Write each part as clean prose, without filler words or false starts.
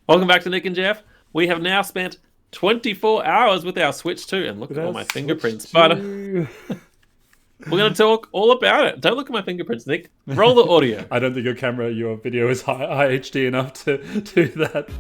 Welcome back to Nick and Jeff. We have now spent 24 hours with our Switch 2, and look at all my fingerprints. But we're going to talk all about it. Don't look at my fingerprints, Nick. Roll the audio. I don't think your video is high HD enough to do that.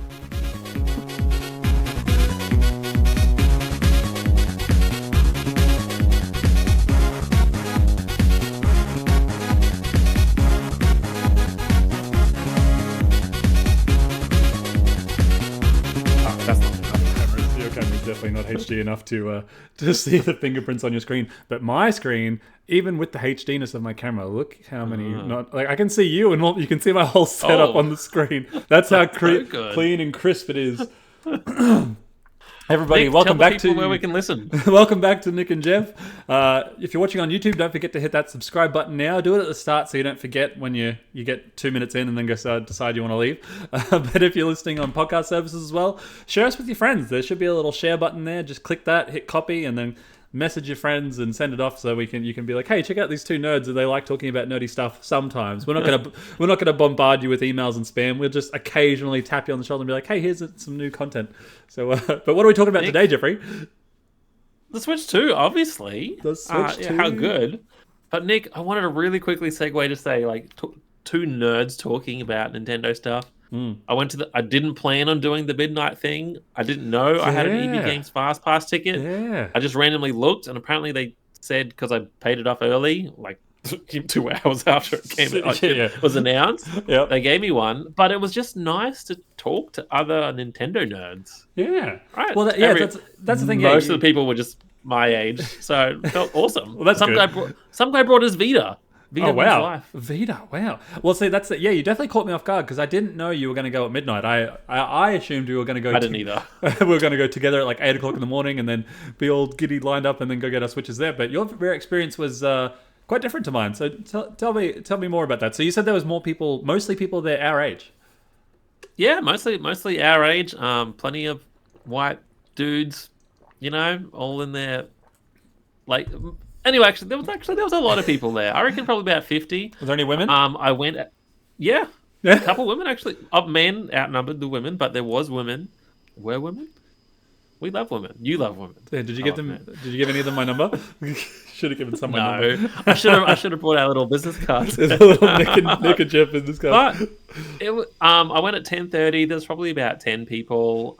Your camera's definitely not HD enough to see the fingerprints on your screen. But my screen, even with the HDness of my camera, look how many. I can see you, and you can see my whole setup on the screen. That's how clean and crisp it is. Everybody, Nick, welcome tell the back people to where we can listen. welcome back to Nick and Jeff. If you're watching on YouTube, don't forget to hit that subscribe button now. Do it at the start so you don't forget when you get 2 minutes in and then decide you want to leave. But if you're listening on podcast services as well, share us with your friends. There should be a little share button there. Just click that, hit copy, and then message your friends and send it off so you can be like, hey, check out these two nerds, and they like talking about nerdy stuff sometimes. We're not gonna bombard you with emails and spam. We'll just occasionally tap you on the shoulder and be like, hey, here's some new content. So but what are we talking about today, Jeffrey? The Switch 2, obviously. The Switch 2. How good. But Nick, I wanted to really quickly segue to say, like, two nerds talking about Nintendo stuff. I didn't plan on doing the midnight thing. I didn't know I had an EB Games Fast Pass ticket. Yeah. I just randomly looked, and apparently they said, because I paid it off early, like 2 hours after it was announced, they gave me one. But it was just nice to talk to other Nintendo nerds. Yeah. Right. Well, that's the thing. Most of the people were just my age, so it felt awesome. Well, that's good. Some guy brought his Vita. Vita wow. Vita, wow. Well, see, that's it. Yeah, you definitely caught me off guard because I didn't know you were going to go at midnight. I assumed you were going to go. I didn't either. We were going to go together at like 8 o'clock in the morning and then be all giddy lined up and then go get our Switches there. But your experience was quite different to mine. So tell me more about that. So you said there was mostly people there our age. Yeah, mostly our age. Plenty of white dudes, all in there, like. Anyway, there was a lot of people there. I reckon probably about 50. Was there any women? I went, a couple women actually. Men outnumbered the women, but there was women. Were women? We love women. You love women. Yeah, did you give any of them my number? Should have given someone. No, number. I should have brought our little business cards. There's a little Nick and Jeff business card. But I went at 10:30. There's probably about 10 people.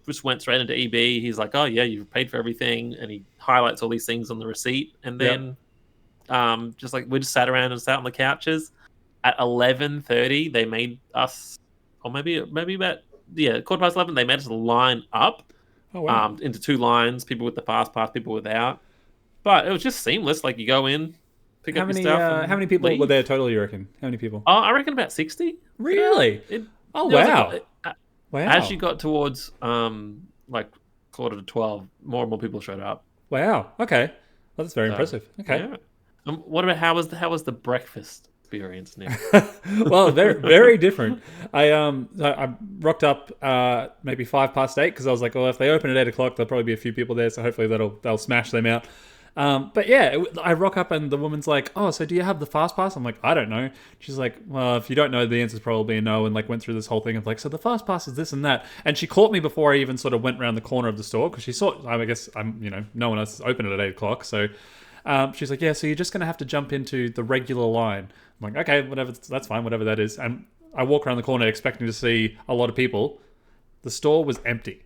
Just went straight into EB. He's like, oh yeah, you've paid for everything, and he highlights all these things on the receipt, and then just like we just sat around and sat on the couches. At 11:30, they made us, or maybe about 11:15. They made us line up into two lines, people with the fast pass, people without. But it was just seamless. Like you go in, pick up your stuff. How many people leave. were there total? You reckon? How many people? Oh, I reckon about 60. Really? Wow. Wow. As you got towards like 11:45, more and more people showed up. Wow. Okay. Well, that's very impressive. Okay. Yeah. What about how was the breakfast experience now? Well, very very different. I rocked up maybe 8:05 because I was like, well, if they open at 8 o'clock, there'll probably be a few people there, so hopefully they'll smash them out. But yeah, I rock up and the woman's like, oh, so do you have the fast pass? I'm like, I don't know. She's like, well, if you don't know, the answer's probably a no, and like went through this whole thing of like, so the fast pass is this and that. And she caught me before I even sort of went around the corner of the store because she saw, I guess no one else is open at 8 o'clock. So she's like, yeah, so you're just going to have to jump into the regular line. I'm like, okay, whatever, that's fine, whatever that is. And I walk around the corner expecting to see a lot of people. The store was empty.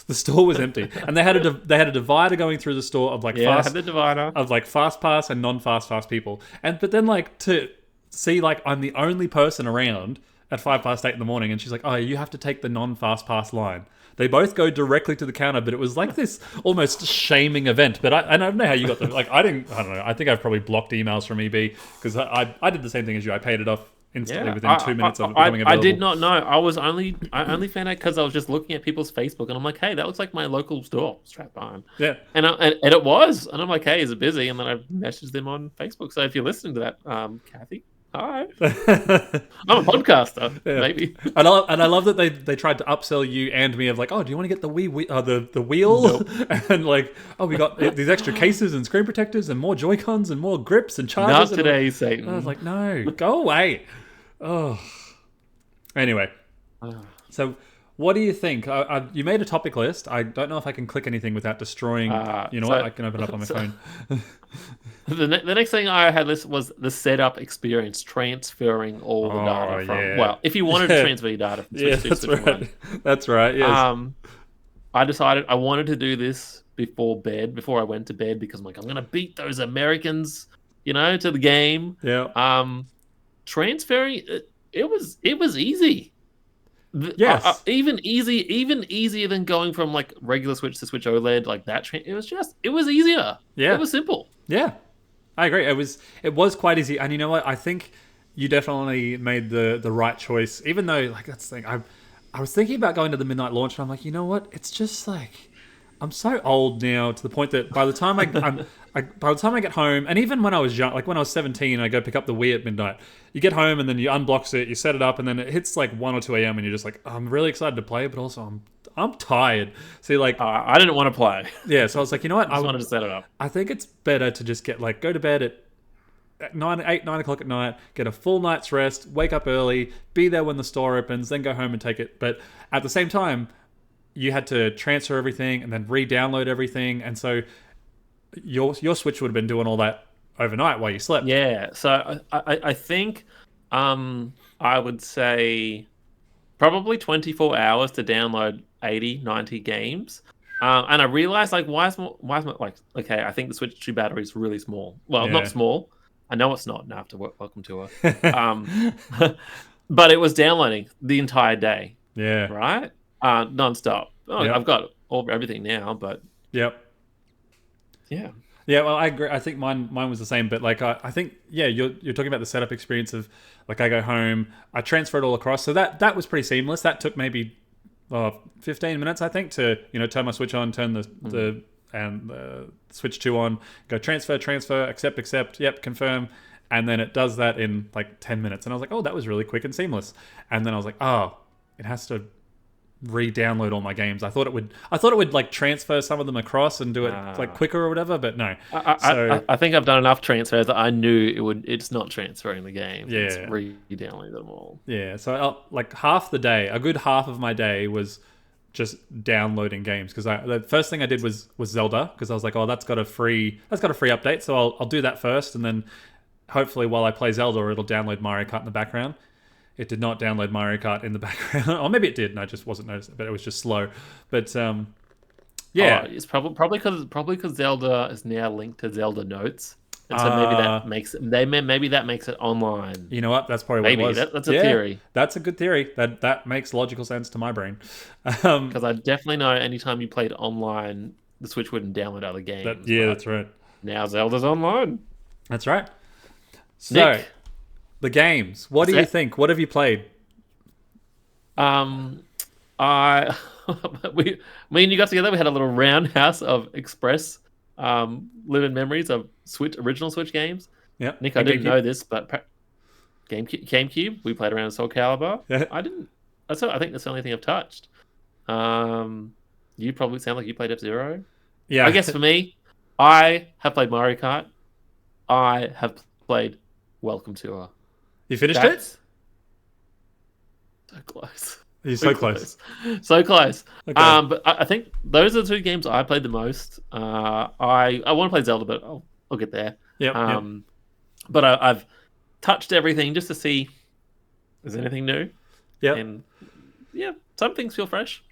The store was empty, and they had a divider going through the store of like fast pass and non-fast pass people. But then like to see like I'm the only person around at 8:05 in the morning, and she's like, "Oh, you have to take the non-fast pass line." They both go directly to the counter, but it was like this almost shaming event. But I don't know how you got them. Like I don't know. I think I've probably blocked emails from EB because I did the same thing as you. I paid it off instantly within 2 minutes of becoming available. I did not know. I only found out because I was just looking at people's Facebook, and I'm like, hey, that looks like my local store, Strap Barn. Yeah. And it was, and I'm like, hey, is it busy? And then I messaged them on Facebook. So if you're listening to that, Kathy, hi. I'm a podcaster, maybe. And I love that they tried to upsell you and me of like, oh, do you want to get the the wheel? Nope. And like, oh, we got these extra cases and screen protectors and more Joy-Cons and more grips and chargers. Not today, Satan. I was like, no, go away. Oh. Anyway, so What do you think? You made a topic list. I don't know if I can click anything without destroying. You know what? I can open it up on my phone. The next thing I had listed was the setup experience, transferring all the data from. Yeah. Well, if you wanted to transfer your data from Switch 2 to Switch 1. That's right. Yes. I decided I wanted to do this before I went to bed, because I'm like, I'm gonna beat those Americans, to the game. Yeah. Transferring it was easy. Yes. Even easier than going from like regular Switch to Switch OLED, like that. It was easier. Yeah. It was simple. Yeah. I agree. It was quite easy, and you know what? I think you definitely made the right choice. Even though, like, that's the thing. I was thinking about going to the midnight launch, and I'm like, you know what? It's just like I'm so old now to the point that by the time by the time I get home, and even when I was young, like when I was 17, I go pick up the Wii at midnight. You get home and then you unbox it, you set it up, and then it hits like 1 or 2 a.m. and you're just like, I'm really excited to play, but also I'm tired. So like, I didn't want to play. Yeah, so I was like, you know what? I just wanted to set it up. I think it's better to just go to bed at 9 o'clock at night, get a full night's rest, wake up early, be there when the store opens, then go home and take it. But at the same time, you had to transfer everything and then re-download everything, and so your Switch would have been doing all that overnight while you slept. Yeah, so I think I would say probably 24 hours to download 80, 90 games. And I realized, like, why is my, like, okay, I think the Switch 2 battery is really small. Well, Yeah. not small. I know it's not. Now I have to welcome to her. But it was downloading the entire day. Yeah. Right? Non-stop. Oh, Yep. I've got everything now, but Yep. yeah. Yeah, well, I agree. I think mine was the same, but like I think you're talking about the setup experience of, like, I go home, I transfer it all across, so that was pretty seamless. That took maybe 15 minutes, I think, to turn my Switch on, turn the Switch 2 on, go transfer, accept, yep, confirm, and then it does that in like 10 minutes, and I was like, oh, that was really quick and seamless. And then I was like, oh, it has to re-download all my games. I thought it would like transfer some of them across and do it like quicker or whatever, but no. I think I've done enough transfers that I knew it's not transferring the game. Yeah. It's re-downloading them all. Yeah, so like half the day, a good half of my day was just downloading games, because the first thing I did was Zelda, because I was like, oh, that's got a free update, so I'll do that first, and then hopefully while I play Zelda, it'll download Mario Kart in the background. It did not download Mario Kart in the background. Or maybe it did, and I just wasn't noticing, but it was just slow. But yeah. It's probably because Zelda is now linked to Zelda Notes. And so maybe that makes it online. You know what? That's probably what it was. That's a theory. That's a good theory. That makes logical sense to my brain. Because I definitely know anytime you played online, the Switch wouldn't download other games. That's right. Now Zelda's online. That's right. So, Nick, the games. What do you think? What have you played? Me and you got together. We had a little roundhouse of Express live-in memories of original Switch games. Yeah, Nick, I didn't know this, but GameCube, we played around Soul Calibur. Yeah. I think that's the only thing I've touched. You probably sound like you played F-Zero. Yeah, I guess for me, I have played Mario Kart. I have played Welcome Tour. You finished it? So close. You're so close. So close. Okay. But I think those are the two games I played the most. I want to play Zelda, but I'll get there. Yep. But I've touched everything just to see if there's anything new. Yeah. And yeah, some things feel fresh.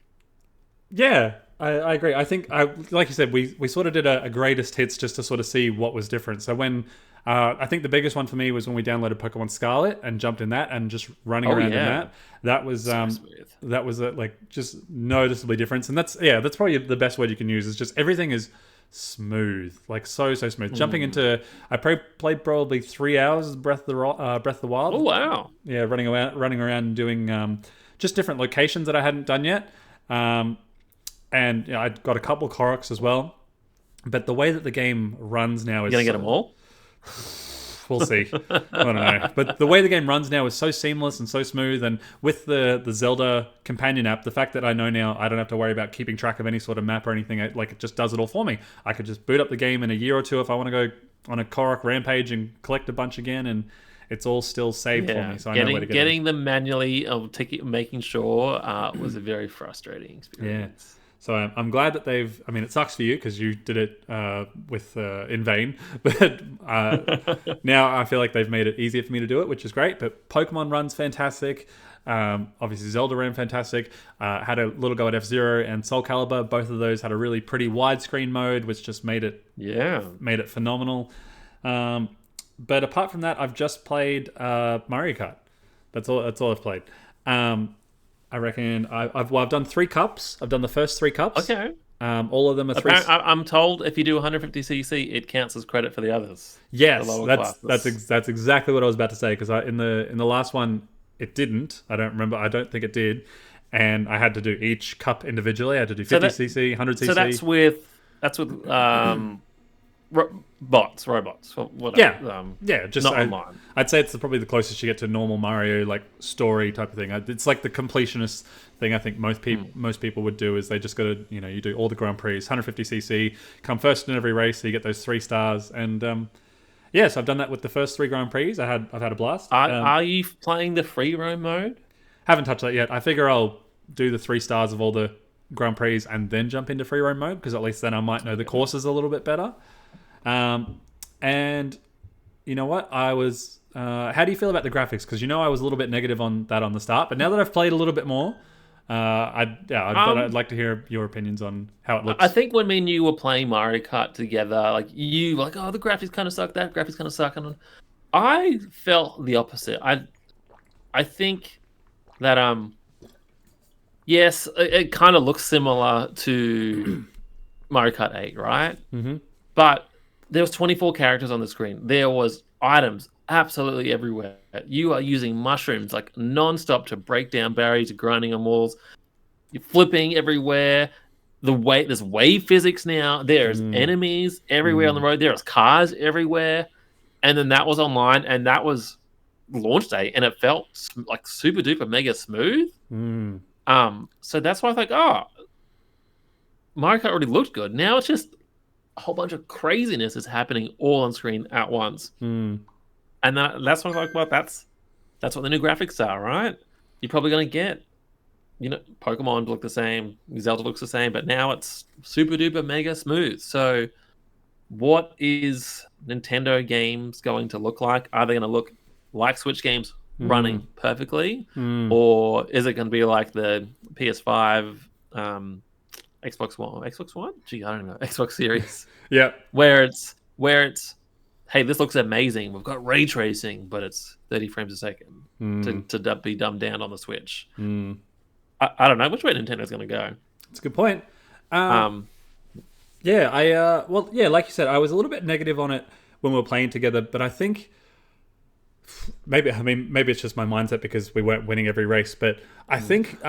Yeah, I agree. I think, like you said, we sort of did a greatest hits just to sort of see what was different. So when I think the biggest one for me was when we downloaded Pokemon Scarlet and jumped in that and just running around in that. That was that was like just noticeably different. And that's probably the best word you can use. Is just everything is smooth, like so smooth. Jumping into, I played probably 3 hours of Breath of the Wild. Oh wow! Yeah, running around and doing just different locations that I hadn't done yet. And I got a couple Koroks as well. But the way that the game runs now is... You gonna get them all? We'll see. I don't know. But the way the game runs now is so seamless and so smooth. And with the Zelda companion app, the fact that I know now I don't have to worry about keeping track of any sort of map or anything, it just does it all for me. I could just boot up the game in a year or two if I want to go on a Korok rampage and collect a bunch again. it's all still saved for me, so I know where to get getting them manually making sure was a very frustrating experience. Yeah. So I'm glad that they've. I mean, it sucks for you because you did it in vain, but now I feel like they've made it easier for me to do it, which is great. But Pokemon run's fantastic. Obviously, Zelda ran fantastic. Had a little go at F-Zero and Soul Calibur. Both of those had a really pretty widescreen mode, which just made it phenomenal. But apart from that, I've just played Mario Kart. That's all I've played. I reckon I've done 3 cups. I've done the first 3 cups. Okay. All of them are 3. I'm told if you do 150cc, it counts as credit for the others. Yes, that's exactly what I was about to say. Because in the last one, it didn't. I don't remember. I don't think it did. And I had to do each cup individually. I had to do 50cc, 100cc. So that's with robots, whatever. Just not online. I'd say it's probably the closest you get to normal Mario like story type of thing. It's like the completionist thing. I think most people would do is they just got to you do all the Grand Prix, 150cc, come first in every race, so you get those 3 stars. And so I've done that with the first 3 Grand Prix. I've had a blast. Are you playing the free roam mode? Haven't touched that yet. I figure I'll do the 3 stars of all the Grand Prix and then jump into free roam mode because at least then I might know the courses a little bit better. And you know what? I was. How do you feel about the graphics? Because I was a little bit negative on that on the start, but now that I've played a little bit more, I'd like to hear your opinions on how it looks. I think when me and you were playing Mario Kart together, like you were like, oh, the graphics kind of suck. That graphics kind of suck, and I felt the opposite. I think that yes, it kind of looks similar to Mario Kart 8, right? Mm-hmm. But there was 24 characters on the screen. There was items absolutely everywhere. You are using mushrooms like non-stop to break down barriers, grinding on walls. You're flipping everywhere. There's wave physics now. There's enemies everywhere on the road. There's cars everywhere. And then that was online, and that was launch day, and it felt like super duper mega smooth. So that's why I think, Mario Kart already looked good. Now it's just a whole bunch of craziness is happening all on screen at once. And that's what I was like, well, that's what the new graphics are, right? You're probably going to get, Pokemon look the same, Zelda looks the same, but now it's super duper mega smooth. So what is Nintendo games going to look like? Are they going to look like Switch games running perfectly? Or is it going to be like the PS5, Xbox One? Gee, I don't know. Xbox Series. Yeah. Where it's, hey, this looks amazing. We've got ray tracing, but it's 30 frames a second to be dumbed down on the Switch. I don't know which way Nintendo's going to go. That's a good point. Like you said, I was a little bit negative on it when we were playing together, but I think maybe it's just my mindset because we weren't winning every race, but I think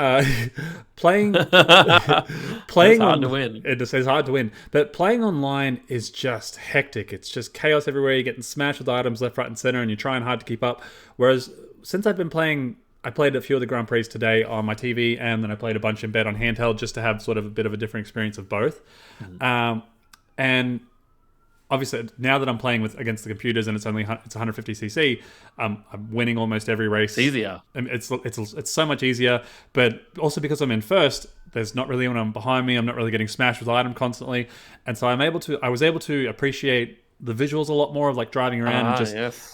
playing it's hard to win. It's hard to win, but playing online is just hectic. It's just chaos everywhere. You're getting smashed with items left, right, and center, and you're trying hard to keep up. Whereas since I've been playing, I played a few of the Grand Prix today on my TV, and then I played a bunch in bed on handheld just to have sort of a bit of a different experience of both. And obviously, now that I'm playing against the computers and it's 150cc, I'm winning almost every race. It's easier. And it's so much easier. But also because I'm in first, there's not really anyone behind me. I'm not really getting smashed with item constantly, and so I was able to appreciate the visuals a lot more of like driving around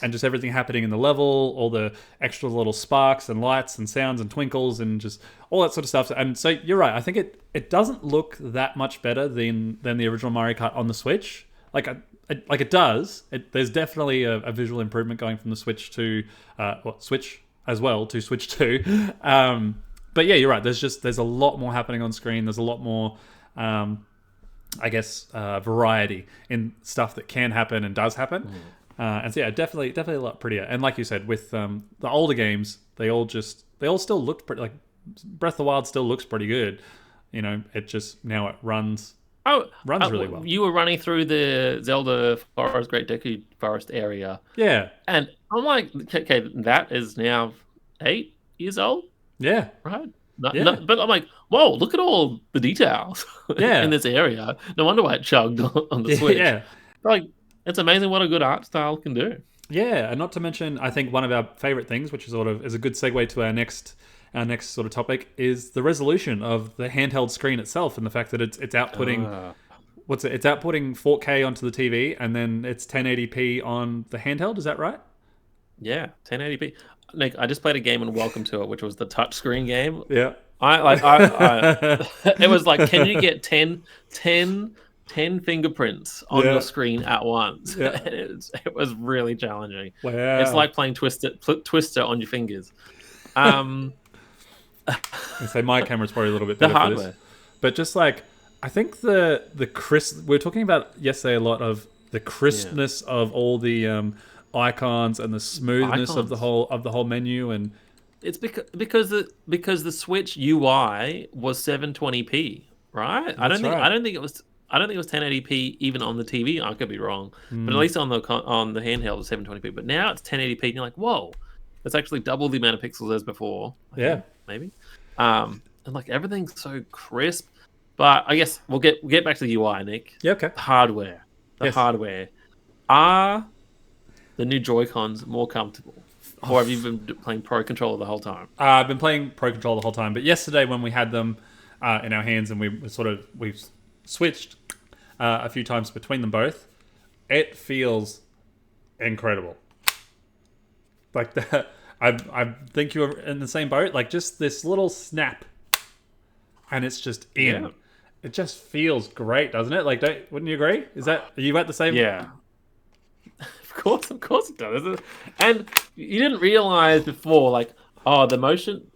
and just everything happening in the level, all the extra little sparks and lights and sounds and twinkles and just all that sort of stuff. And so you're right. I think it doesn't look that much better than the original Mario Kart on the Switch. It does. There's definitely a visual improvement going from the Switch to Switch as well to Switch 2. But yeah, you're right. There's a lot more happening on screen. There's a lot more, variety in stuff that can happen and does happen. And so yeah, definitely a lot prettier. And like you said, with the older games, they all still looked pretty. Like Breath of the Wild still looks pretty good. It just now it runs really well. You were running through the Zelda Forest, Great Deku Forest area. Yeah. And I'm like, okay, that is now 8 years old. Yeah. Right? But I'm like, whoa, look at all the details in this area. No wonder why it chugged on the Switch. Yeah. Like, it's amazing what a good art style can do. Yeah, and not to mention, I think one of our favorite things, which is sort of is a good segue to our next sort of topic, is the resolution of the handheld screen itself, and the fact that it's outputting Uh, what's it? It's outputting 4K onto the TV, and then it's 1080p on the handheld. Is that right? yeah, 1080p. Nick, I just played a game in Welcome to It, which was the touchscreen game. Yeah. I it was like, can you get 10 fingerprints on Yeah. your screen at once? Yeah. It was really challenging. It's Wow. like playing Twister on your fingers. Um, I say my camera's probably a little bit the better for this, hardware, but just like I think the crisp. We were talking about yesterday a lot of the yeah, crispness of all the icons and the smoothness of the icons. whole menu and It's because the Switch UI was 720p, right? I that's don't think right. I don't think it was I don't think it was 1080p even on the TV. I could be wrong, but at Mm, least on the handheld it was 720p. But now it's 1080p, and you're like, whoa, that's actually double the amount of pixels as before. I yeah. think maybe, and like everything's so crisp. But I guess we'll get back to the UI, Nick. Yeah. Okay. The hardware, the Yes. hardware. Are the new Joy Cons more comfortable, or have you been playing Pro Controller the whole time? I've been playing Pro Controller the whole time, but yesterday when we had them in our hands and we've switched a few times between them both, it feels incredible. Like that, I think you're in the same boat. Like just this little snap, and it's just Yeah. in. It just feels great, doesn't it? Like, wouldn't you agree? Are you at the same? Yeah, of course it does. And you didn't realize before, like, oh, the motion,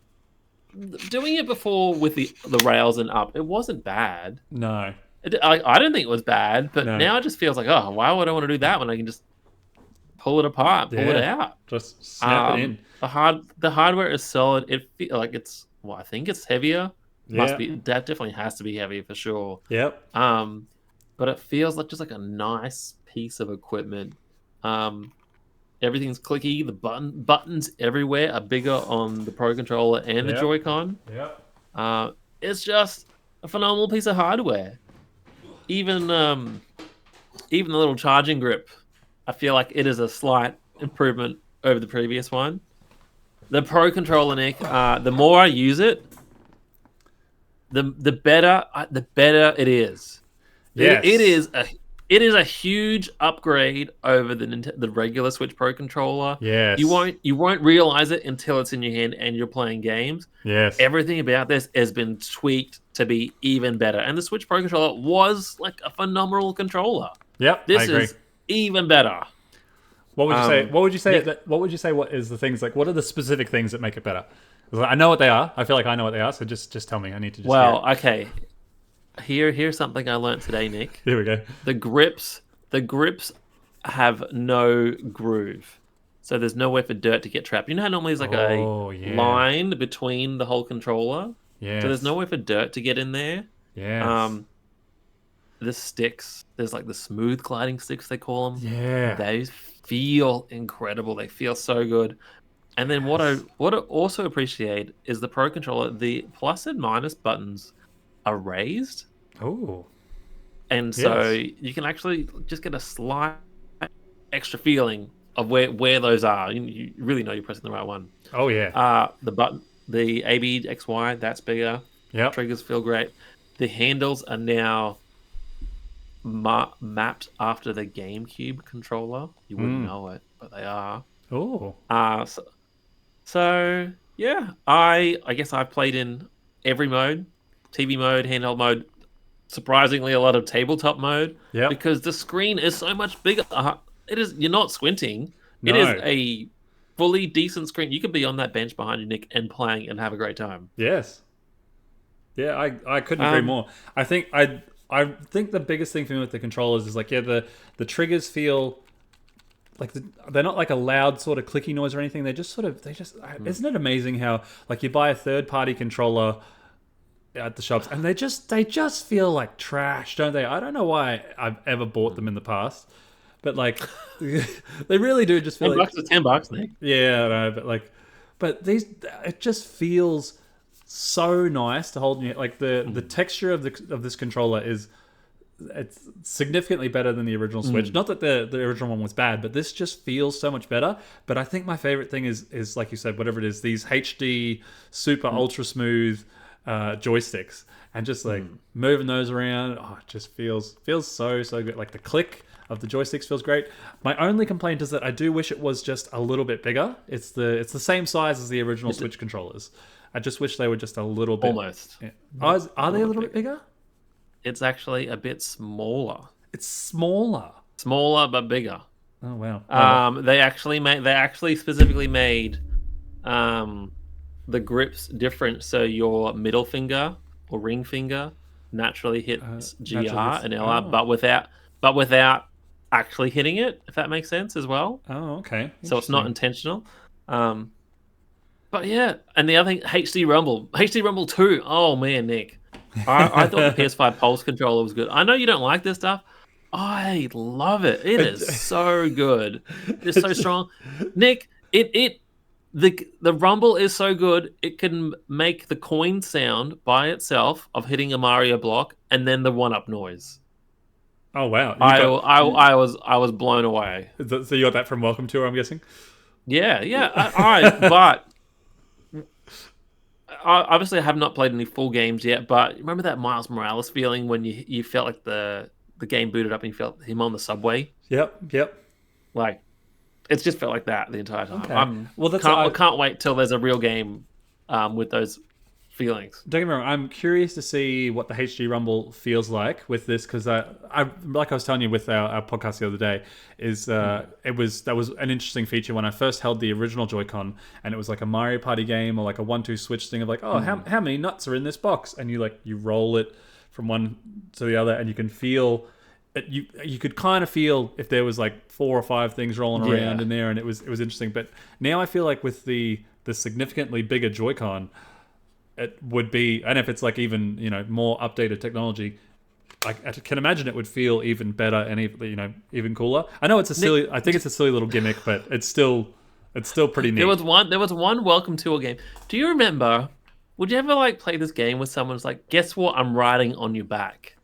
doing it before with the rails and up, it wasn't bad. No, I don't think it was bad, but no. now it just feels like, oh, why would I want to do that when I can just pull it apart, pull it Yeah, out? just snap it in. The hardware is solid. It feel like it's well, I think it's heavier. Must Yeah. be that definitely has to be heavy for sure. Yep. Um, but it feels like just like a nice piece of equipment. Um, Everything's clicky. The buttons everywhere are bigger on the Pro controller and the Yep. Joy-Con. Yep. It's just a phenomenal piece of hardware. Even even the little charging grip, I feel like it is a slight improvement over the previous one. The Pro controller, Nick, the more I use it, the better it is. It Yes. is a huge upgrade over the regular Switch Pro controller. You Yes. won't realize it until it's in your hand and you're playing games. Yes. Everything about this has been tweaked to be even better, and the Switch Pro controller was like a phenomenal controller. Yep. I This agree. is even better. What would you say? What would you say? Nick, What would you say? What is the things like? What are the specific things that make it better? 'Cause I know what they are. I feel like I know what they are. So just tell me. I need to just hear it. well, okay. Here's something I learned today, Nick. Here we go. The grips, the grips have no groove, so there's nowhere for dirt to get trapped. You know how normally there's like a Oh yeah. line between the whole controller, so there's Yes. nowhere for dirt to get in there. Yes. Um, the sticks, there's like the smooth gliding sticks they call them. Yeah. Those feel incredible. They feel so good. And then Yes. what I also appreciate is the Pro controller. The plus and minus buttons are raised, Oh. and so Yes. you can actually just get a slight extra feeling of where those are. You really know you're pressing the right one. Oh yeah. The button, the ABXY, that's bigger. Yep. Triggers feel great. The handles are now mapped after the GameCube controller. You wouldn't Mm. know it, but they are. Oh. So yeah, I guess I played in every mode, TV mode, handheld mode. Surprisingly, a lot of tabletop mode Yep. because the screen is so much bigger. It is. You're not squinting. It is No. a fully decent screen. You could be on that bench behind you, Nick, and playing and have a great time. Yes. Yeah, I couldn't agree Um, more. I think the biggest thing for me with the controllers is like the triggers feel like they're not like a loud sort of clicky noise or anything. They just isn't it amazing how like you buy a third party controller at the shops and they just feel like trash, don't they? I don't know why I've ever bought them in the past, but like they really do just feel ten like bucks is $10, Nick. yeah, I know, but these it just feels so nice to hold in your like the texture of this controller is it's significantly better than the original Switch. Not that the original one was bad, but this just feels so much better. But I think my favorite thing is like you said, whatever it is, these HD super ultra smooth joysticks, and just like moving those around. Oh, it just feels so good. Like the click of the joysticks feels great. My only complaint is that I do wish it was just a little bit bigger. It's the same size as the original Switch controllers. I just wish they were just a little bit. Almost. Yeah. Are they a little bit bigger? It's actually a bit smaller. It's smaller. Smaller but bigger. Oh wow. They actually specifically made the grips different, so your middle finger or ring finger naturally hits GR and LR, but without actually hitting it, if that makes sense as well. Oh, okay. So it's not intentional. But yeah, and the other thing, HD Rumble 2. Oh man, Nick, I thought the PS5 Pulse controller was good. I know you don't like this stuff. I love it. It is so good. It's so strong, Nick. The rumble is so good. It can make the coin sound by itself of hitting a Mario block, and then the 1-up noise. Oh wow! I was blown away. So you got that from Welcome Tour, I'm guessing. Yeah. But obviously I have not played any full games yet. But remember that Miles Morales feeling when you felt like the game booted up and you felt him on the subway? Yep. Like, it's just felt like that the entire time. Okay. I can't wait till there's a real game with those feelings. Don't get me wrong, I'm curious to see what the HD Rumble feels like with this, because I like I was telling you with our podcast the other day, that was an interesting feature when I first held the original Joy-Con, and it was like a Mario Party game or like a 1-2 switch thing of like, how many nuts are in this box, and you roll it from one to the other, and you can feel it, you could kind of feel if there was like 4 or 5 things rolling around in there, and it was interesting. But now I feel like with the significantly bigger Joy-Con, it would be, and if it's like even more updated technology, I can imagine it would feel even better and even cooler. I know it's I think it's a silly little gimmick, but it's still pretty neat. There was one Welcome Tour game. Do you remember? Would you ever like play this game with someone who's like, guess what? I'm riding on your back.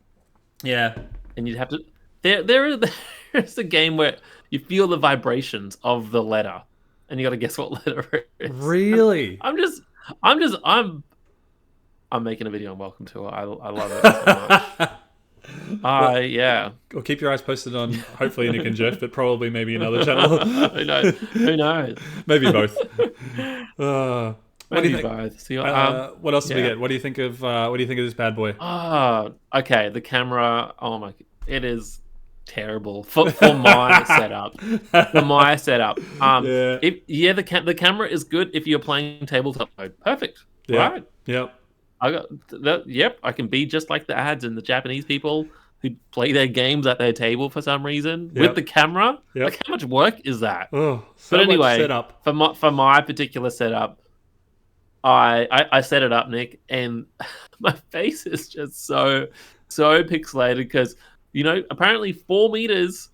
Yeah, and you'd have to. There's a game where you feel the vibrations of the letter, and you got to guess what letter it is. Really? I'm making a video on Welcome Tour. I love it so much. Yeah. Well, keep your eyes posted on hopefully Nick and Jeff, but probably maybe another channel. Who knows? Maybe both. Maybe both. See, what else did we get? What do you think of this bad boy? Okay. The camera. Oh my! It is terrible for my setup. The camera is good if you're playing tabletop mode. Perfect. Yeah. Right. Yep. I got that. Yep, I can be just like the ads and the Japanese people who play their games at their table for some reason with the camera. Yep. Like, how much work is that? Oh, but anyway, setup. for my particular setup, I set it up, Nick, and my face is just so pixelated because apparently 4 meters,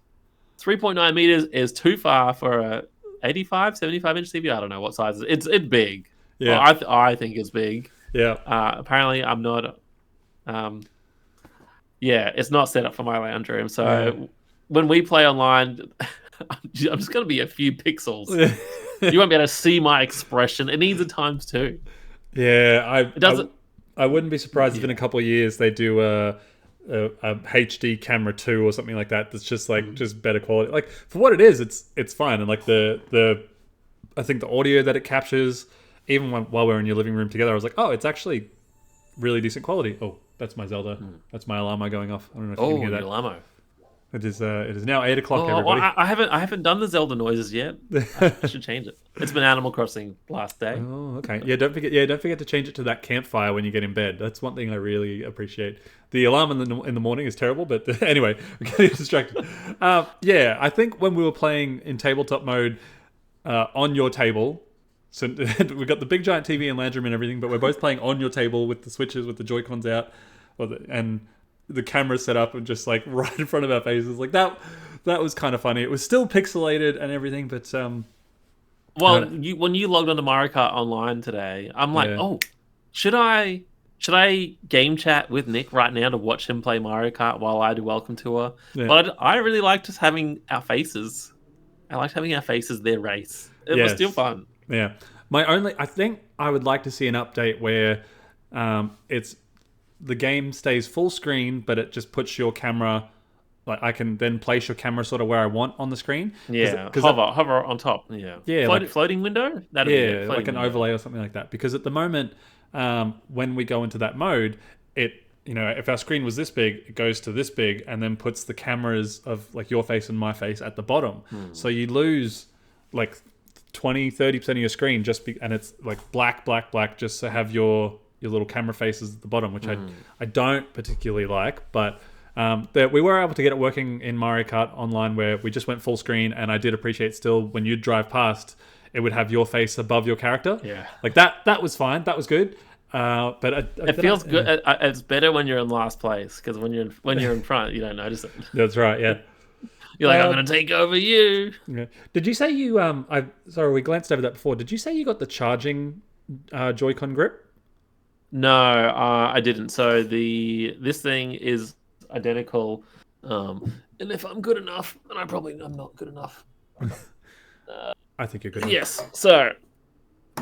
3.9 meters is too far for a 85, 75 inch TV. I don't know what size it is. It's big. Yeah, well, I think it's big. Yeah. Apparently, I'm not. It's not set up for my lounge room. So when we play online, I'm just going to be a few pixels. You won't be able to see my expression. It needs a ×2. Yeah, it doesn't. I wouldn't be surprised if in a couple of years they do a HD camera 2 or something like that. That's just like just better quality. Like for what it is, it's fine. And like the I think the audio that it captures. Even while we're in your living room together, I was like, oh, it's actually really decent quality. Oh, that's my Zelda. That's my alarm going off. I don't know if you can hear that. Alarmo. It is now 8 o'clock, everybody. I haven't done the Zelda noises yet. I should change it. It's been Animal Crossing last day. Oh, okay. Yeah, don't forget to change it to that campfire when you get in bed. That's one thing I really appreciate. The alarm in the morning is terrible, but anyway, we're getting distracted. I think when we were playing in tabletop mode on your table. So we've got the big giant TV and lounge room and everything, but we're both playing on your table with the switches, with the Joy-Cons out, and the camera set up and just like right in front of our faces. Like that was kind of funny. It was still pixelated and everything, but when you logged onto Mario Kart Online today, I'm like, should I should I game chat with Nick right now to watch him play Mario Kart while I do Welcome Tour? Yeah. But I really like just having our faces. I liked having our faces their race. It was still Yes. fun. Yeah. I think I would like to see an update where it's the game stays full screen, but it just puts your camera, like I can then place your camera sort of where I want on the screen. Yeah, Cause hover on top. Yeah, yeah, floating window. That'd be it. yeah, like Floating an window. overlay or something like that. Because at the moment, when we go into that mode, it, if our screen was this big, it goes to this big and then puts the cameras of like your face and my face at the bottom. So you lose like 20-30% of your screen and it's like black just to have your little camera faces at the bottom, which I don't particularly like, but we were able to get it working in Mario Kart Online where we just went full screen, and I did appreciate still when you'd drive past, it would have your face above your character. Yeah, like that was fine, that was good. But it feels good. It's better when you're in last place, because when you're in front, you don't notice it. That's right. Yeah. You're like, I'm going to take over you. Yeah. Did you say you? Sorry, we glanced over that before. Did you say you got the charging Joy-Con grip? No, I didn't. So this thing is identical, and if I'm good enough, and I'm not good enough. I think you're good. Yes. So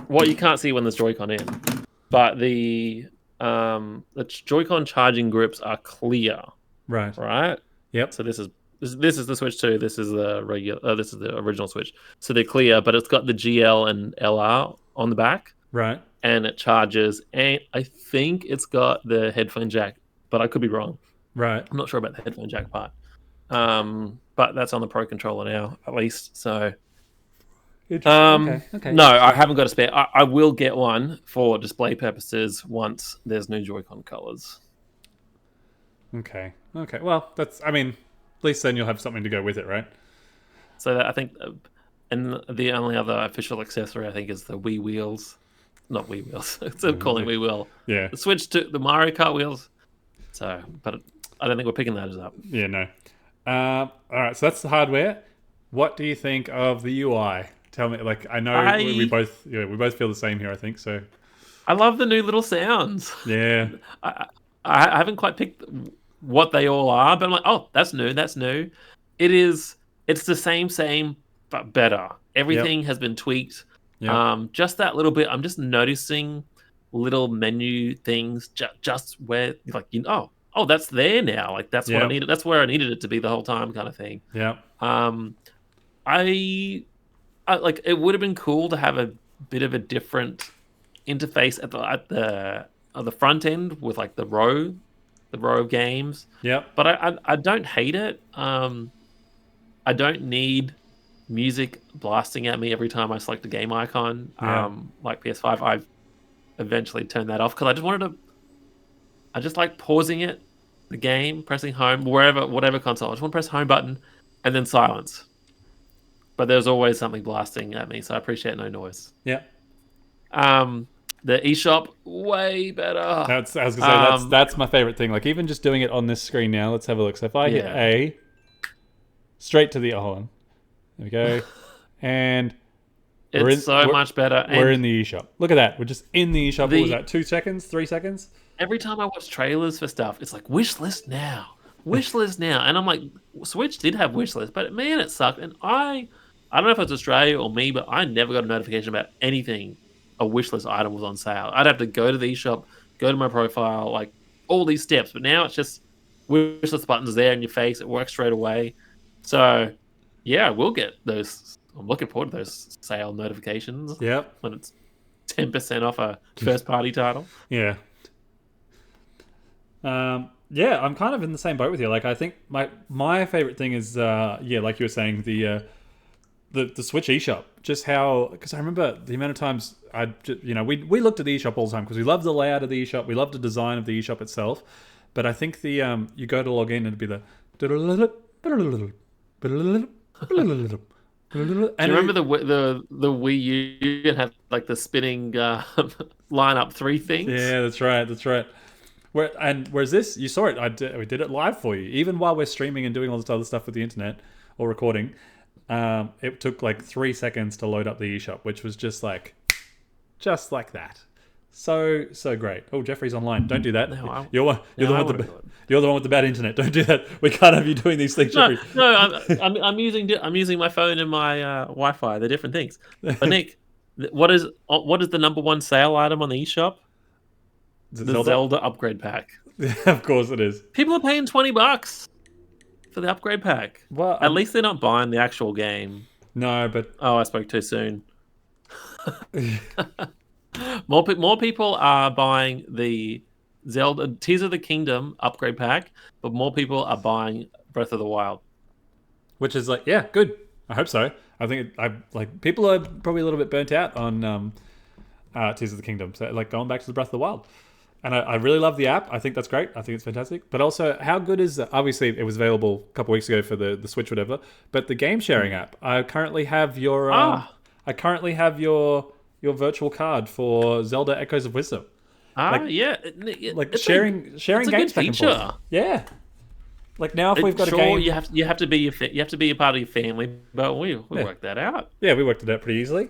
what you can't see when there's Joy-Con in, but the Joy-Con charging grips are clear. Right. Right. Yep. So this is the Switch 2. This is the regular. This is the original Switch. So they're clear, but it's got the GL and LR on the back. Right. And it charges, and I think it's got the headphone jack, but I could be wrong. Right. I'm not sure about the headphone jack part. But that's on the Pro Controller now, at least. So, okay. No, I haven't got a spare. I will get one for display purposes once there's new Joy-Con colors. Okay. Well, that's. I mean, at least then you'll have something to go with it, right? So I think, and the only other official accessory I think is the Wii wheels. Not Wii wheels. It's calling Wii wheel. Yeah. The Switch to the Mario Kart wheels. So, but I don't think we're picking those up. Yeah, no. All right, so that's the hardware. What do you think of the UI? Tell me. Like, I know we both feel the same here, I think. So, I love the new little sounds. Yeah. I haven't quite picked what they all are, but I'm like, oh, that's new. That's new. It's the same, but better. Everything has been tweaked. Yep. Just that little bit. I'm just noticing little menu things just where like oh that's there now. Like that's what I needed. That's where I needed it to be the whole time, kind of thing. Yeah. I like it would have been cool to have a bit of a different interface at the front end with like the row of games. Yeah. But I don't hate it. I don't need music blasting at me every time I select a game icon. Like PS5, I've eventually turned that off because I just like pausing the game, pressing home, whatever console. I just want to press home button and then silence. But there's always something blasting at me, so I appreciate no noise. Yeah. The eShop, way better. I was gonna say that's my favorite thing. Like even just doing it on this screen now. Let's have a look. So if I hit A, straight to the hold on. There we go. And it's much better. We're in the eShop. Look at that. We're just in the eShop. What was that? 2 seconds? 3 seconds? Every time I watch trailers for stuff, it's like wish list now. And I'm like, Switch did have wish list, but man, it sucked. And I don't know if it's Australia or me, but I never got a notification about anything. A wish list item was on sale. I'd have to go to the eShop, go to my profile, like all these steps. But now it's just wish list buttons there in your face. It works straight away. So yeah, I will get those. I'm looking forward to those sale notifications. Yep. When it's 10% off a first party title. Yeah. Yeah, I'm kind of in the same boat with you. Like, I think my favorite thing is, like you were saying, the Switch eShop. Just how, because I remember the amount of times we looked at the eShop all the time because we love the layout of the eShop, we love the design of the eShop itself. But I think the you go to log in and it'd be the. Do you remember the Wii U had like the spinning line up 3 things? Yeah, that's right. Whereas this, you saw it. We did it live for you, even while we're streaming and doing all this other stuff with the internet or recording. It took like 3 seconds to load up the eShop, which was just like that. So great. Oh, Jeffrey's online. Don't do that. No, You're the I one with want to the do it. you're the one with the bad internet. Don't do that. We can't have you doing these things, No, Jeffrey. no, I'm using my phone and my Wi-Fi. They're different things. But Nick, what is the number one sale item on the eShop? Is it The Zelda? Zelda upgrade pack. Of course it is. People are paying $20 for the upgrade pack. Well, At least they're not buying the actual game. no, but Oh, I spoke too soon. More people are buying the Zelda Tears of the Kingdom upgrade pack, but more people are buying Breath of the Wild. which is like, yeah, good. I hope so. I think I like people are probably a little bit burnt out on Tears of the Kingdom, so like going back to the Breath of the Wild. And I really love the app. I think that's great. I think it's fantastic. But also, how good is obviously it was available a couple weeks ago for the Switch, whatever. But the game sharing app, I currently have your your virtual card for Zelda Echoes of Wisdom. Like, Yeah, like it's sharing it's games a good back and feature. forth. Yeah. Like now, if we've got a game, You have to be you have to be a part of your family, but we worked that out. yeah, we worked it out pretty easily.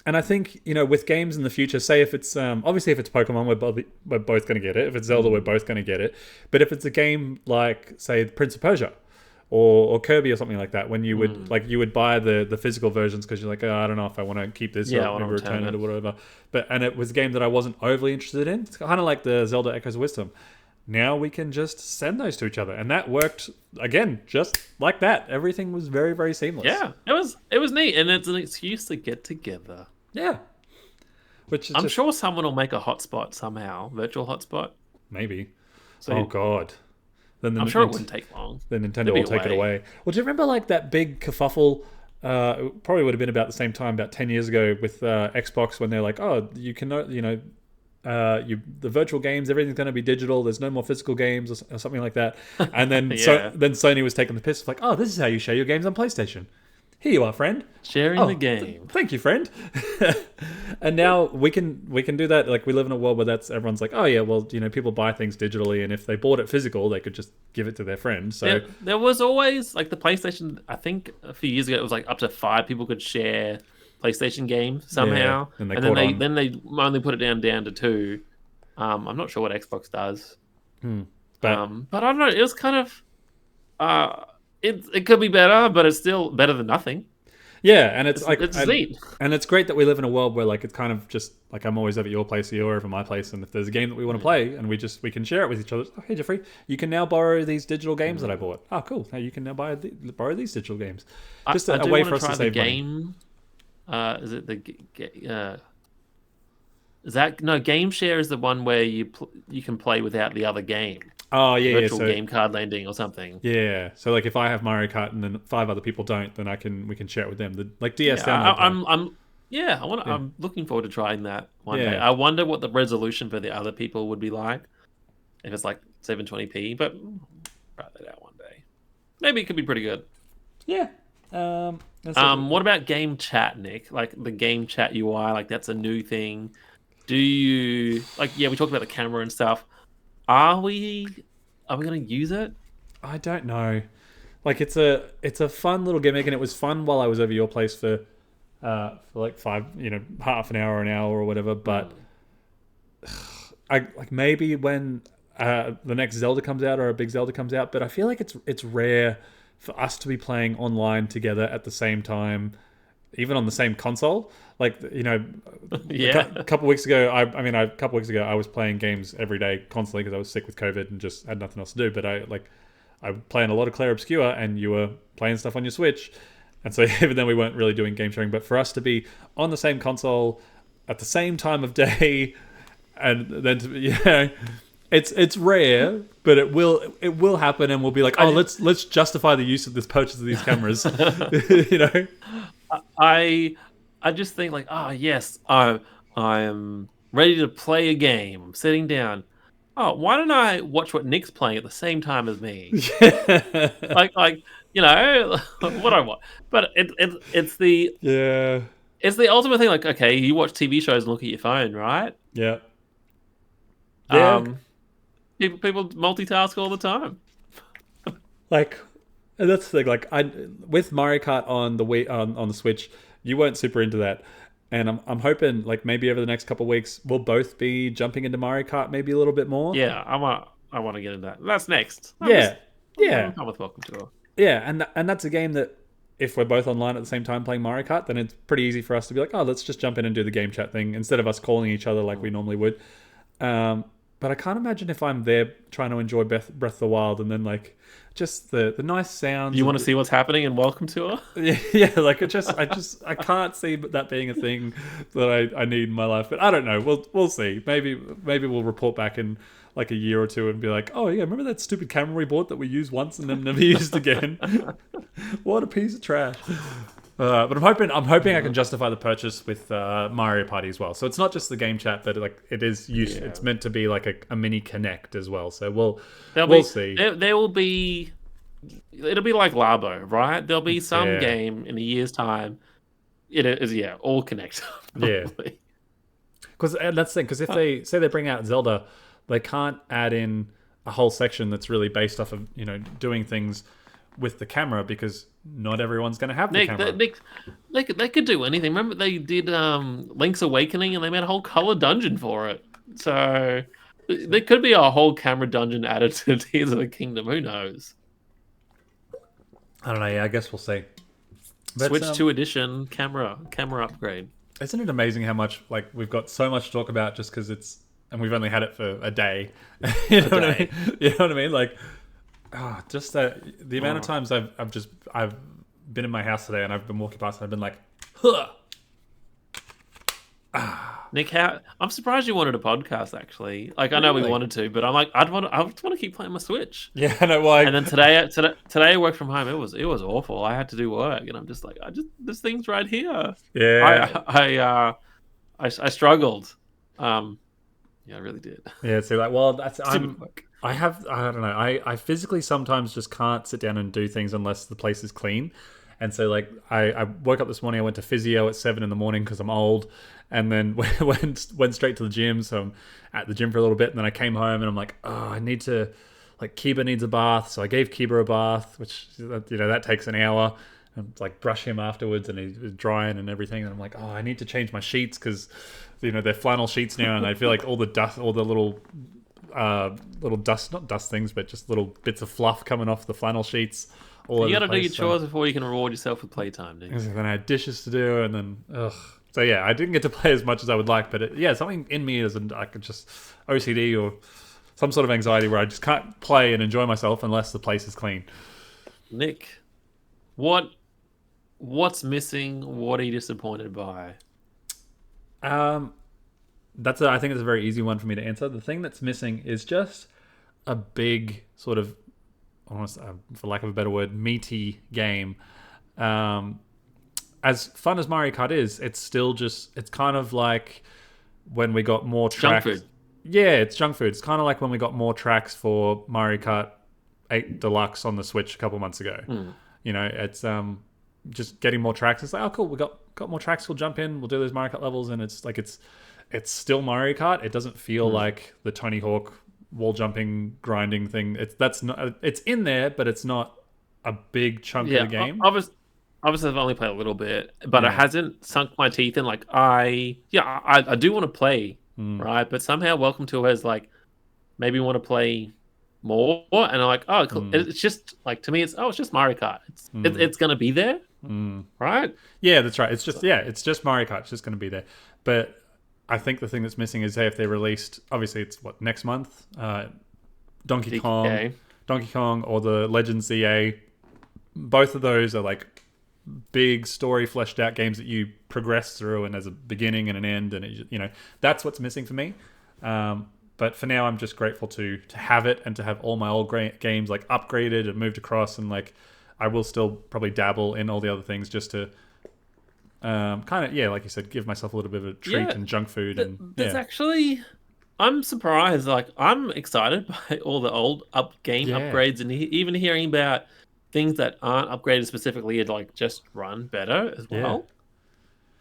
And I think, with games in the future, say if it's obviously if it's Pokemon, we're both going to get it. If it's Zelda, we're both going to get it. But if it's a game like, say, Prince of Persia or Kirby or something like that, when you would you would buy the physical versions because you're like, oh, I don't know if I want to keep this or maybe return it or whatever. And it was a game that I wasn't overly interested in. It's kind of like the Zelda Echoes of Wisdom. Now we can just send those to each other, and that worked again, just like that. Everything was very, very seamless. Yeah, it was neat, and it's an excuse to get together. Yeah. Which is I'm sure someone will make a hotspot somehow, virtual hotspot. maybe. So Oh God. Then I'm sure it wouldn't take long. Then Nintendo will take it away. Well, do you remember like that big kerfuffle? It probably would have been about the same time, about 10 years ago, with Xbox when they're like, "Oh, you can, the virtual games, everything's going to be digital. There's no more physical games or something like that." And then then Sony was taking the piss, like, "Oh, this is how you share your games on PlayStation. Here you are, friend. Sharing the game. Thank you, friend." And now we can do that. Like we live in a world where everyone's like, "Oh yeah, well, people buy things digitally, and if they bought it physical, they could just give it to their friend." So there was always like the PlayStation. I think a few years ago it was like up to 5 people could share PlayStation games somehow, and then they only put it down to 2. I'm not sure what Xbox does, but I don't know. It was kind of it could be better, but it's still better than nothing. Yeah, and it's neat, and it's great that we live in a world where like it's kind of just like I'm always over at your place, or you're over at my place, and if there's a game that we want to play, and we can share it with each other. Oh, hey Jeffrey, you can now borrow these digital games that I bought. Oh, cool. Now you can now borrow these digital games. Just a way for us to save game. Money. Is it the is that no Game Share is the one where you can play without the other game. Oh yeah, virtual game card landing or something. Yeah, so like if I have Mario Kart and then 5 other people don't, then we can share it with them. Like DS download. I'm I'm looking forward to trying that one day. I wonder what the resolution for the other people would be like. If it's like 720p, but try that out one day. Maybe it could be pretty good. Yeah. What about game chat, Nick? Like the game chat UI, like that's a new thing. Do you we talked about the camera and stuff. Are we going to use it? I don't know. Like it's a fun little gimmick, and it was fun while I was over your place for like half an hour or whatever. But I like maybe when the next Zelda comes out or a big Zelda comes out. But I feel like it's rare for us to be playing online together at the same time, even on the same console. Like a couple weeks ago, I was playing games every day constantly because I was sick with COVID and just had nothing else to do. But I playing a lot of Clair Obscur, and you were playing stuff on your Switch, and so even then we weren't really doing game sharing. But for us to be on the same console at the same time of day, and then it's rare, but it will happen, and we'll be like, let's justify the use of this purchase of these cameras. I just think like, yes, I am ready to play a game. I'm sitting down. Oh, why don't I watch what Nick's playing at the same time as me? like what I want. But it's the it's the ultimate thing. Like, okay, you watch TV shows and look at your phone, right? Yeah. People multitask all the time. Like, that's the thing. Like, with Mario Kart on the Wii on the Switch, you weren't super into that. And I'm hoping like maybe over the next couple of weeks we'll both be jumping into Mario Kart maybe a little bit more. Yeah, I want to get into that. That's next. Yeah, I'm yeah, fine with Welcome Tour. yeah, and that's a game that if we're both online at the same time playing Mario Kart, then it's pretty easy for us to be like, oh, let's just jump in and do the game chat thing instead of us calling each other like we Mm. normally would. But I can't imagine if I'm there trying to enjoy Breath of the Wild and then like just the nice sounds. You want to see what's happening in Welcome Tour? Yeah, yeah, like I can't see that being a thing that I need in my life. But I don't know. We'll see. Maybe we'll report back in like a year or two and be like, oh yeah, remember that stupid camera we bought that we used once and then never used again? What a piece of trash. But I'm hoping I can justify the purchase with Mario Party as well. So it's not just the game chat, but like it is use. Yeah. It's meant to be like a mini Connect as well. So we'll see. There will be. It'll be like Labo, right? There'll be some game in a year's time. It is all connect. Yeah. Because that's the thing. Because if they say they bring out Zelda, they can't add in a whole section that's really based off of doing things with the camera because not everyone's going to have the camera. They could do anything. Remember they did Link's Awakening and they made a whole color dungeon for it. So there could be a whole camera dungeon added to Tears of the Kingdom. Who knows? I don't know. Yeah, I guess we'll see. But, Switch 2 edition camera upgrade. Isn't it amazing how much like we've got so much to talk about just because and we've only had it for a day. You know what I mean? You know what I mean? Like, just the amount of times I've been in my house today and I've been walking past and I've been like, huh. Nick, I'm surprised you wanted a podcast. Actually, like I know we wanted to, but I'm like, I just want to keep playing my Switch. Yeah, I know why. And then today I worked from home. It was awful. I had to do work, and I'm just like, this thing's right here. Yeah, I struggled. Yeah, I really did. Yeah, so like, well, I don't know. I physically sometimes just can't sit down and do things unless the place is clean. And so like I woke up this morning, I went to physio at 7 a.m. because I'm old, and then went straight to the gym. So I'm at the gym for a little bit, and then I came home and I'm like, oh, I need to, like, Kiba needs a bath. So I gave Kiba a bath, which that takes an hour. And like brush him afterwards, and he's drying and everything. And I'm like, oh, I need to change my sheets because they're flannel sheets now, and I feel like all the dust, all the little dust, not dust things, but just little bits of fluff coming off the flannel sheets. You got to do your chores before you can reward yourself with playtime, dude. Then I had dishes to do, and then So yeah, I didn't get to play as much as I would like, but something in me is I could just OCD or some sort of anxiety where I just can't play and enjoy myself unless the place is clean. Nick, what's missing? What are you disappointed by? I think it's a very easy one for me to answer. The thing that's missing is just a big sort of, almost, for lack of a better word, meaty game. As fun as Mario Kart is, it's still it's kind of like when we got more tracks. Junk food. Yeah, it's junk food. It's kind of like when we got more tracks for Mario Kart 8 Deluxe on the Switch a couple months ago. It's just getting more tracks. It's like, oh cool, we got more tracks. We'll jump in. We'll do those Mario Kart levels, and it's like it's still Mario Kart. It doesn't feel like the Tony Hawk wall jumping grinding thing. It's in there, but it's not a big chunk of the game. Obviously, I've only played a little bit, but it hasn't sunk my teeth in. Like I do want to play, right? But somehow Welcome to has like maybe want to play more, and I'm like, oh, cool. It's just like, to me, it's just Mario Kart. It's gonna be there, right? Yeah, that's right. It's just Mario Kart. It's just gonna be there. But I think the thing that's missing is, hey, if they released, obviously it's next month, Donkey Kong, or the Legends ZA. Both of those are like big story fleshed out games that you progress through, and there's a beginning and an end, and that's what's missing for me. But for now, I'm just grateful to have it and to have all my old games like upgraded and moved across, and like I will still probably dabble in all the other things just to kind of like you said, give myself a little bit of a treat and junk food. Actually, I'm surprised. Like I'm excited by all the old upgrades, and even hearing about things that aren't upgraded specifically to like just run better as well.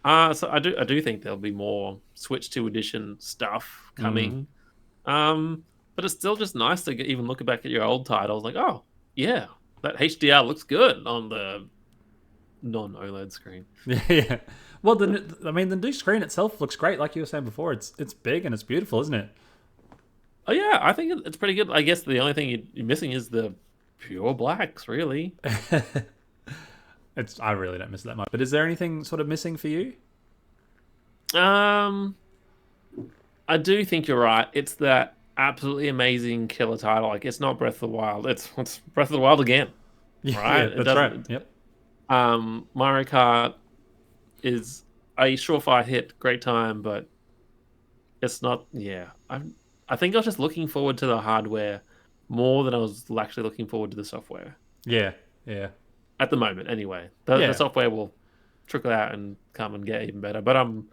So I do think there'll be more Switch 2 edition stuff coming. But it's still just nice to even look back at your old titles. Like, oh yeah, that HDR looks good on the non-OLED screen. Yeah. Well, the new screen itself looks great. Like you were saying before, it's big and it's beautiful, isn't it? Oh yeah, I think it's pretty good. I guess the only thing you're missing is the pure blacks, really. I really don't miss it that much. But is there anything sort of missing for you? Um, I do think you're right. It's that absolutely amazing killer title. Like it's not Breath of the Wild. It's Breath of the Wild again, Yeah, right? yeah, It that's right. doesn't. Yep. Mario Kart is a surefire hit, great time, but it's not. Yeah, I think I was just looking forward to the hardware more than I was actually looking forward to the software Yeah, yeah, at the moment. Anyway, the yeah. software will trickle out and come and get even better. But I'm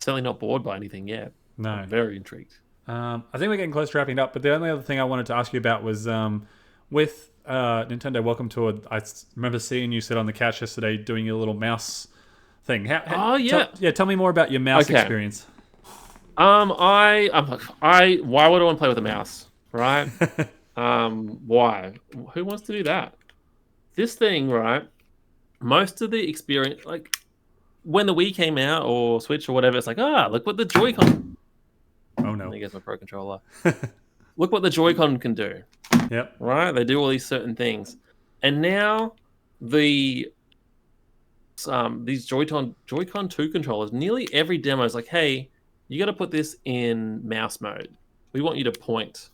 certainly not bored by anything yet. I'm No. very intrigued. I think we're getting close to wrapping up. But the only other thing I wanted to ask you about was with Nintendo Welcome Tour. Remember seeing you sit on the couch yesterday doing your little mouse thing. Oh yeah, Tell me more about your mouse okay. experience. Why would I want to play with a mouse, right? Why? Who wants to do that? This thing, right? Most of the experience, like when the Wii came out or Switch or whatever, it's like, look what the Joy-Con. Oh no. I guess my Pro Controller. Look what the Joy-Con can do, Yep. right? They do all these certain things, and now the these Joy-Con 2 controllers, nearly every demo is like, hey, you got to put this in mouse mode. We want you to point.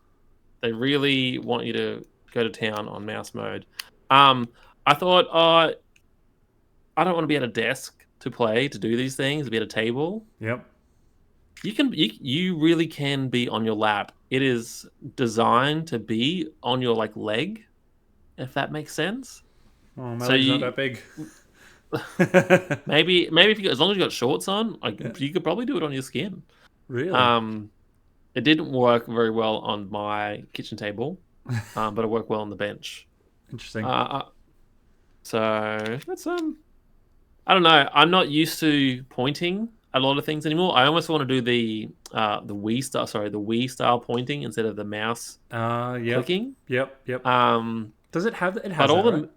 They really want you to go to town on mouse mode. I thought, I don't want to be at a desk to do these things, be at a table. Yep. You really can be on your lap. It is designed to be on your like leg, if that makes sense. Oh, my So leg's not that big. maybe if as long as you got shorts on, Yeah. you could probably do it on your skin. Really? It didn't work very well on my kitchen table, but it worked well on the bench. Interesting. So that's I don't know. I'm not used to pointing a lot of things anymore. I almost want to do the Wii style pointing instead of the mouse Yep. clicking. Yep. Does it have that? It has But all that, the right?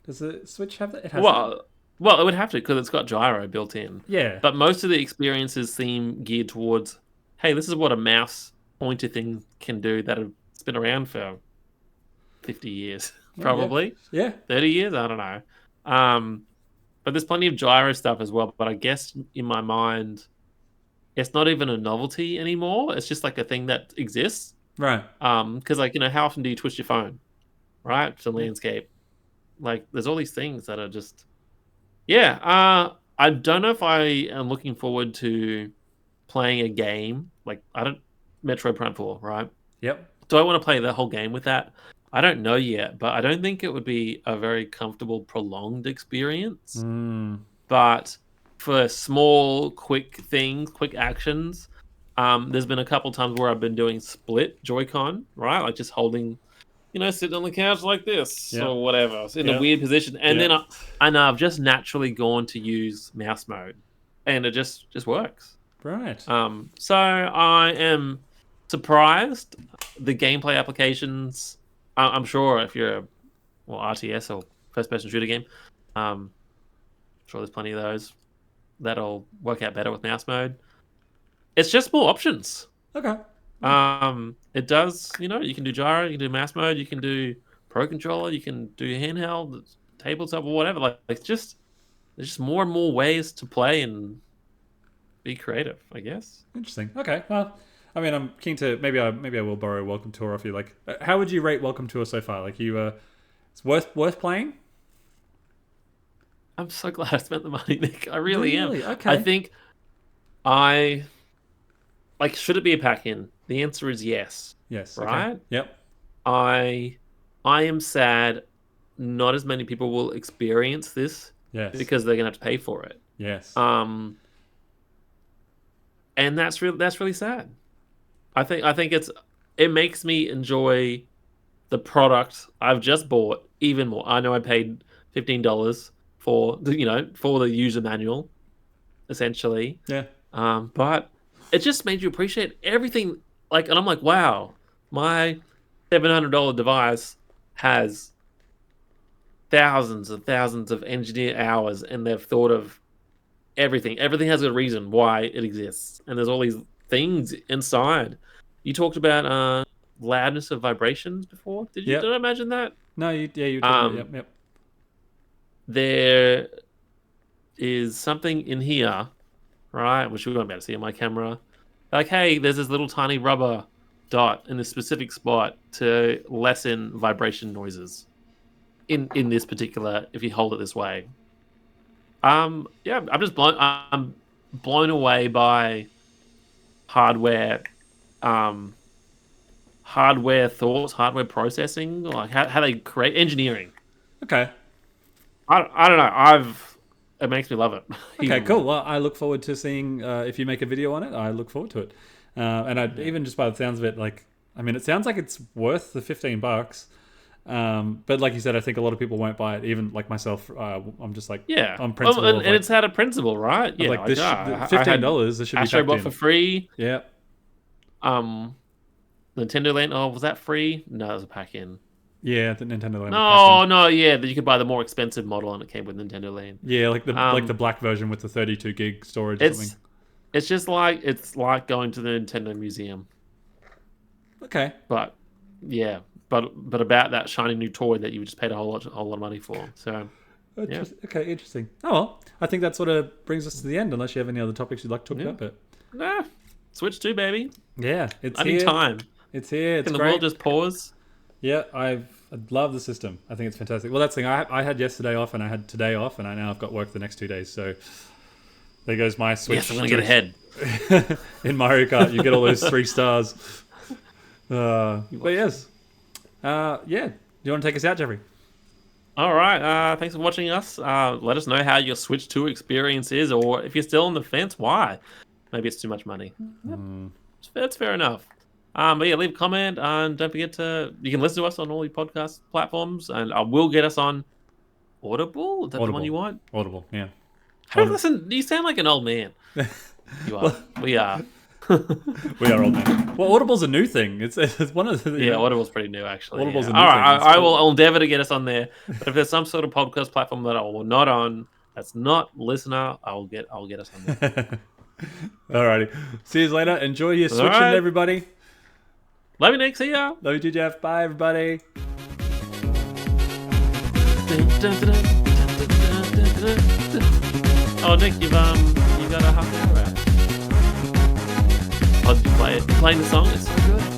Does the Switch have that? It has that? well, it would have to because it's got gyro built in. Yeah. But most of the experiences seem geared towards, hey, this is what a mouse pointer thing can do that have been around for 50 years, probably. Yeah. 30 years, I don't know. But there's plenty of gyro stuff as well. But I guess in my mind, it's not even a novelty anymore. It's just like a thing that exists. Right. Because like how often do you twist your phone, right, to landscape? Like there's all these things that are just, yeah. I don't know if I am looking forward to playing a game like Metroid Prime 4, right? Yep. Do I want to play the whole game with that? I don't know yet, but I don't think it would be a very comfortable, prolonged experience. But for small, quick things, quick actions, there's been a couple times where I've been doing split Joy-Con, right? Like just holding, sitting on the couch like this or whatever, in a weird position, and then I've just naturally gone to use mouse mode, and it just works. Right. So I am surprised. The gameplay applications. I'm sure if you're a RTS or first-person shooter game, I'm sure there's plenty of those that'll work out better with mouse mode. It's just more options. Okay. It does. You can do gyro, you can do mouse mode, you can do Pro Controller, you can do handheld, tabletop, or whatever. Like there's just more and more ways to play and be creative, I guess. Interesting. Okay. Well, I mean, I'm keen to maybe I will borrow Welcome Tour off you. Like, how would you rate Welcome Tour so far? Like, it's worth playing. I'm so glad I spent the money, Nick. I really am. Okay. I think should it be a pack-in? The answer is yes. Yes. Right? Okay. Yep. I am sad not as many people will experience this. Yes. Because they're gonna have to pay for it. Yes. And that's really sad. I think it makes me enjoy the product I've just bought even more. I know I paid $15 for the user manual, essentially. Yeah. But it just made you appreciate everything. And I'm like, wow, my $700 device has thousands and thousands of engineer hours, and they've thought of everything. Everything has a reason why it exists, and there's all these things inside. You talked about loudness of vibrations before. Did I imagine that? No, you were talking about, yep. There is something in here, right? Which we won't be able to see on my camera. Like, hey, there's this little tiny rubber dot in this specific spot to lessen vibration noises. In this particular, if you hold it this way. I'm blown away by hardware thoughts, hardware processing, like how they create engineering. Okay. I don't know. It makes me love it. Okay, cool. Well, I look forward to seeing if you make a video on it. I look forward to it. Even just by the sounds of it, it sounds like it's worth the $15. But like you said, I think a lot of people won't buy it. Even like myself, I'm just like, on principle. And it's out of principle, right? Yeah, like this $15. This should be Astrobot for free. Yeah. Nintendo Land. Oh, was that free? No, it was a pack in. Yeah, the Nintendo Land. No, yeah. You could buy the more expensive model, and it came with Nintendo Land. Yeah, like the black version with the 32 gig storage or something. It's just like going to the Nintendo Museum. Okay. But yeah, but about that shiny new toy that you just paid a whole lot of money for. So yeah. Okay, interesting. Oh well, I think that sort of brings us to the end. Unless you have any other topics you'd like to talk about, but nah, Switch 2, baby. Yeah, I need time. It's here. It's Can the great. world just pause? Yeah, I love the system. I think it's fantastic. Well, that's the thing. I had yesterday off and I had today off, and now I've got work the next 2 days. So there goes my Switch. Yes, I'm going to get ahead. In Mario Kart, you get all those 3 stars. But yes. Yeah. Do you want to take us out, Jeffrey? All right. Thanks for watching us. Let us know how your Switch 2 experience is, or if you're still on the fence, why? Maybe it's too much money. That's fair enough. But yeah, leave a comment, and don't forget you can listen to us on all the podcast platforms, and I will get us on Audible. Is that the one you want? Audible, yeah. Listen, you sound like an old man. You are. We are. We are old men. Well, Audible's a new thing. It's one of the... Audible's pretty new, actually. Audible's a new thing. I'll endeavor to get us on there. But if there's some sort of podcast platform that I will not on, that's not listener, I'll get us on there. Alrighty. See you later. Enjoy your Switching, everybody. Love you, Nick. See ya. Love you too, Jeff. Bye, everybody. Oh, Nick, you got a half hour out. Oh, did you play it? You playing the song? It's so good.